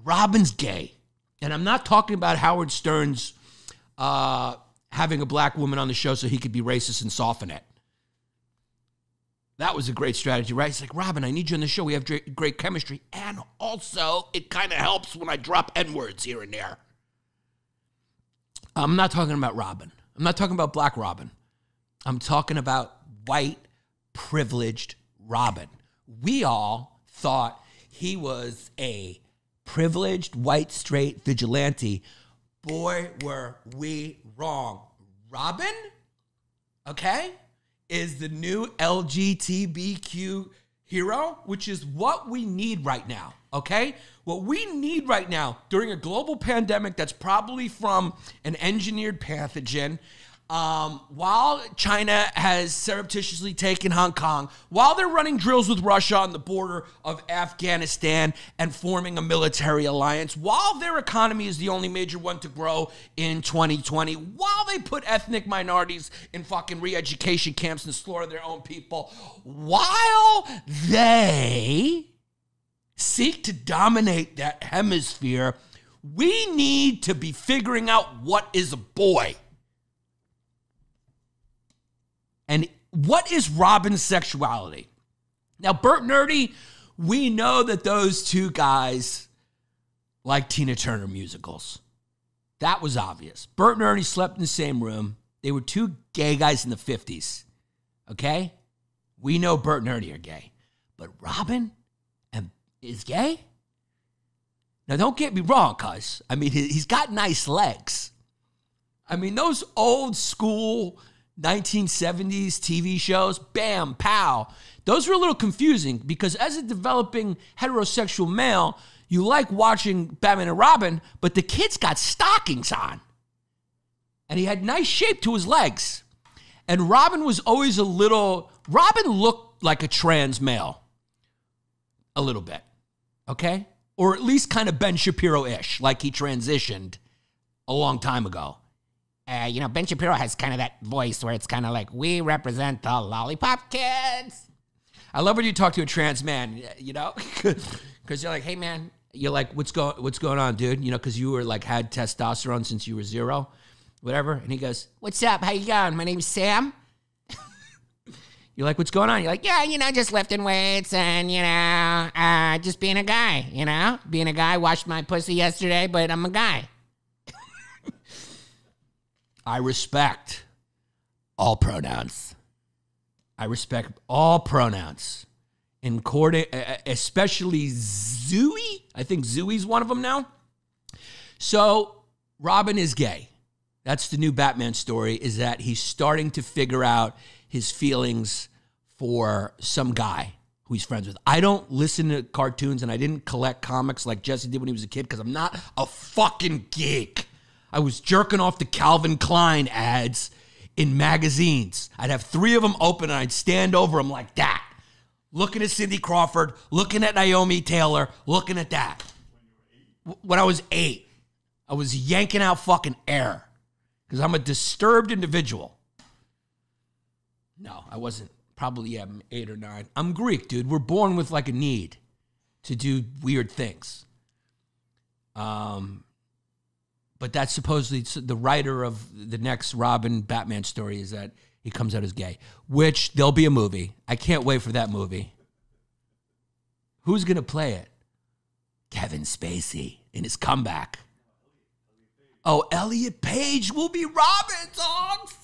Robin's gay. And I'm not talking about Howard Stern's having a black woman on the show so he could be racist and soften it. That was a great strategy, right? It's like, Robin, I need you on the show. We have great chemistry. And also, it kind of helps when I drop N-words here and there. I'm not talking about Robin. I'm not talking about black Robin. I'm talking about white, privileged Robin. We all thought he was a privileged, white, straight vigilante. Boy, were we wrong. Robin, okay, is the new LGBTQ hero, which is what we need right now, okay? What we need right now during a global pandemic that's probably from an engineered pathogen, while China has surreptitiously taken Hong Kong, while they're running drills with Russia on the border of Afghanistan and forming a military alliance, while their economy is the only major one to grow in 2020, while they put ethnic minorities in fucking re-education camps and slaughter their own people, while they seek to dominate that hemisphere, we need to be figuring out what is a boy. And what is Robin's sexuality? Now, Bert and Ernie, we know that those two guys like Tina Turner musicals. That was obvious. Bert and Ernie slept in the same room. They were two gay guys in the 50s. Okay? We know Bert and Ernie are gay. But Robin is gay? Now, don't get me wrong, cuz. I mean, he's got nice legs. I mean, those old school 1970s TV shows, bam, pow. Those were a little confusing because as a developing heterosexual male, you like watching Batman and Robin, but the kid's got stockings on. And he had nice shape to his legs. And Robin was always Robin looked like a trans male. A little bit. Okay? Or at least kind of Ben Shapiro-ish, like he transitioned a long time ago. Ben Shapiro has kind of that voice where it's kind of like, we represent the lollipop kids. I love when you talk to a trans man, because you're like, hey, man, you're like, what's going on, dude? Because you were like, had testosterone since you were 0, whatever. And he goes, what's up? How you going? My name's Sam. You're like, what's going on? You're like, yeah, just lifting weights and, just being a guy, being a guy. Washed my pussy yesterday, but I'm a guy. I respect all pronouns. I respect all pronouns, especially Zooey. I think Zooey's one of them now. So Robin is gay. That's the new Batman story, is that he's starting to figure out his feelings for some guy who he's friends with. I don't listen to cartoons, and I didn't collect comics like Jesse did when he was a kid because I'm not a fucking geek. I was jerking off the Calvin Klein ads in magazines. I'd have 3 of them open, and I'd stand over them like that, looking at Cindy Crawford, looking at Naomi Taylor, looking at that. When I was 8, I was yanking out fucking air because I'm a disturbed individual. No, I wasn't. Probably, I'm 8 or 9. I'm Greek, dude. We're born with like a need to do weird things. But that's supposedly the writer of the next Robin Batman story is that he comes out as gay, which there'll be a movie. I can't wait for that movie. Who's going to play it? Kevin Spacey in his comeback. Oh, Elliot Page will be Robin, dogs.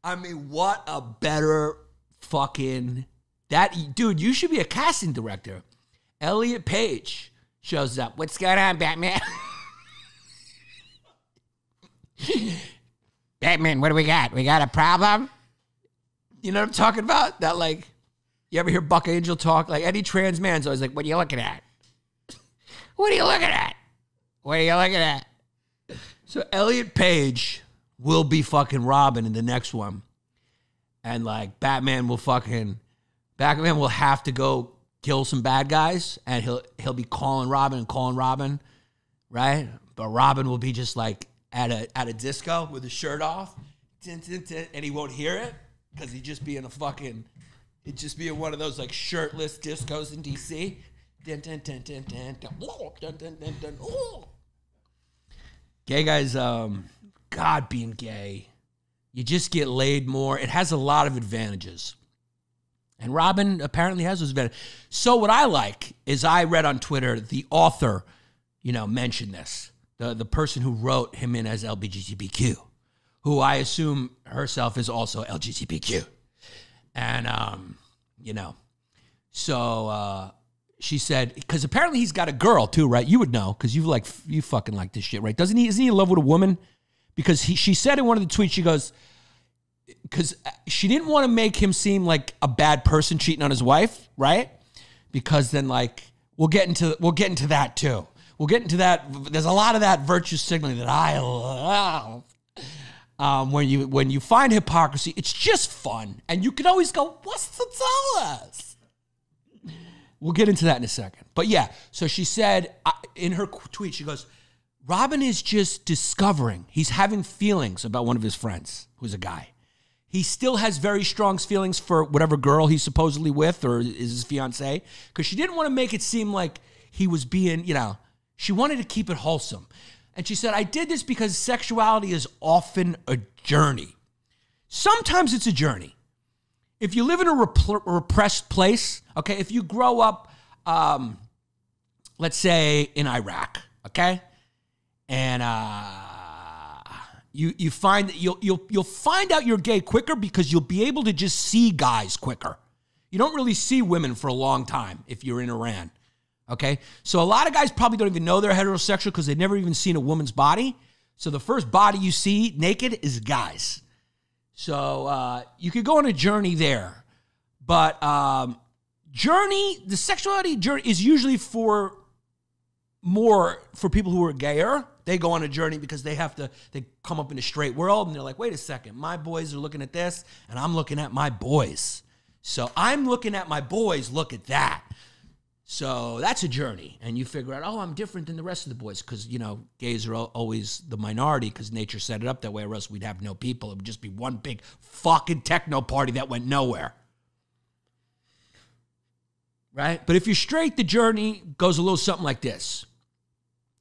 I mean, what a better fucking... Dude, you should be a casting director. Elliot Page shows up. What's going on, Batman? Batman, what do we got? We got a problem? You know what I'm talking about? That, like, you ever hear Buck Angel talk? Like, any trans man's always like, what are you looking at? What are you looking at? What are you looking at? So Elliot Page will be fucking Robin in the next one. And, like, Batman will have to go kill some bad guys, and he'll be calling Robin, right? But Robin will be just, like, at a disco with his shirt off, and he won't hear it because he'd just be in one of those like shirtless discos in DC. Gay guys, God, being gay, you just get laid more. It has a lot of advantages. And Robin apparently has those advantages. So what I like is I read on Twitter, the author, mentioned this. The person who wrote him in as LGBTQ, who I assume herself is also LGBTQ. And, so she said, because apparently he's got a girl too, right? You would know, because you fucking like this shit, right? Isn't he in love with a woman? Because she said in one of the tweets, she goes, because she didn't want to make him seem like a bad person cheating on his wife, right? Because then we'll get into that too. We'll get into that. There's a lot of that virtue signaling that I love. When you find hypocrisy, it's just fun. And you can always go, what's the tell us? We'll get into that in a second. But yeah, so she said in her tweet, she goes, Robin is just discovering. He's having feelings about one of his friends, who's a guy. He still has very strong feelings for whatever girl he's supposedly with or is his fiance, because she didn't want to make it seem like he was being, she wanted to keep it wholesome. And she said, I did this because sexuality is often a journey. Sometimes it's a journey. If you live in a repressed place, okay, if you grow up, let's say in Iraq, okay, and you find that you'll find out you're gay quicker because you'll be able to just see guys quicker. You don't really see women for a long time if you're in Iran. Okay, so a lot of guys probably don't even know they're heterosexual because they've never even seen a woman's body. So the first body you see naked is guys. So you could go on a journey there. But the sexuality journey is usually for people who are gayer. They go on a journey because they come up in a straight world and they're like, wait a second, my boys are looking at this and I'm looking at my boys. So I'm looking at my boys, look at that. So that's a journey. And you figure out, I'm different than the rest of the boys because, gays are always the minority because nature set it up that way, or else we'd have no people. It would just be one big fucking techno party that went nowhere. Right? But if you're straight, the journey goes a little something like this.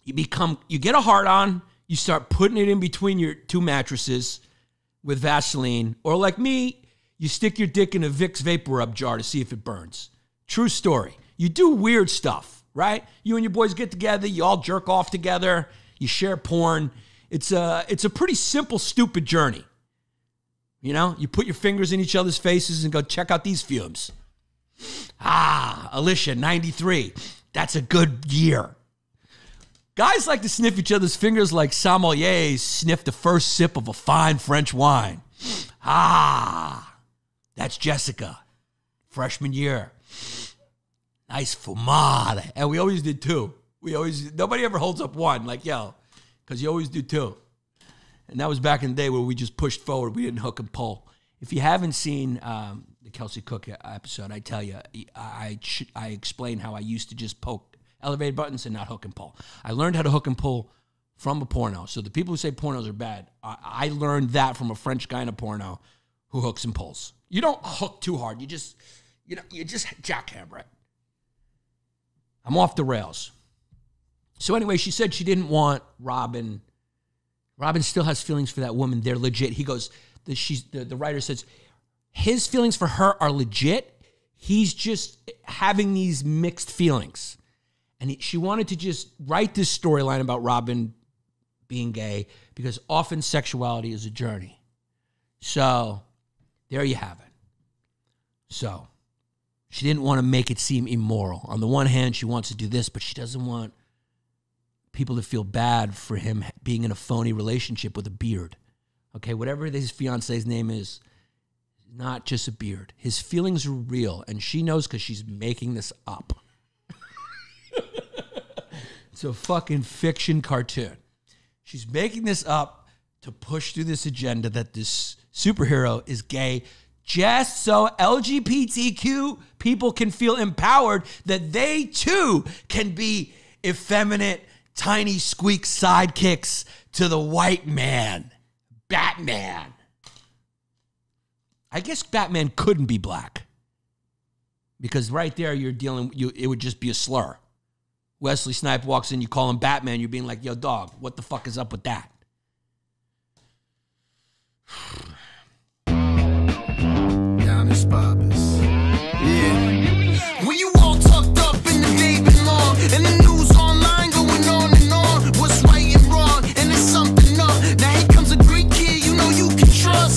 You get a hard on, you start putting it in between your two mattresses with Vaseline, or like me, you stick your dick in a Vicks Vapor Rub jar to see if it burns. True story. You do weird stuff, right? You and your boys get together, you all jerk off together, you share porn. It's a pretty simple, stupid journey. You put your fingers in each other's faces and go, check out these fumes. Alicia, 93. That's a good year. Guys like to sniff each other's fingers like sommeliers sniff the first sip of a fine French wine. That's Jessica. Freshman year. Nice fumade. And we always did two. Nobody ever holds up one, because you always do two. And that was back in the day where we just pushed forward. We didn't hook and pull. If you haven't seen the Kelsey Cook episode, I tell you, I explain how I used to just poke elevator buttons and not hook and pull. I learned how to hook and pull from a porno. So the people who say pornos are bad, I learned that from a French guy in a porno who hooks and pulls. You don't hook too hard. You just jackhammer it. I'm off the rails. So anyway, she said she didn't want Robin. Robin still has feelings for that woman. They're legit. He goes, the writer says, his feelings for her are legit. He's just having these mixed feelings. And she wanted to just write this storyline about Robin being gay because often sexuality is a journey. So there you have it. So she didn't want to make it seem immoral. On the one hand, she wants to do this, but she doesn't want people to feel bad for him being in a phony relationship with a beard. Okay, whatever his fiance's name is, not just a beard. His feelings are real, and she knows because she's making this up. It's a fucking fiction cartoon. She's making this up to push through this agenda that this superhero is gay just so LGBTQ people can feel empowered that they too can be effeminate, tiny squeak sidekicks to the white man, Batman. I guess Batman couldn't be black. Because right there, it would just be a slur. Wesley Snipes walks in, you call him Batman, you're being like, yo, dog, what the fuck is up with that?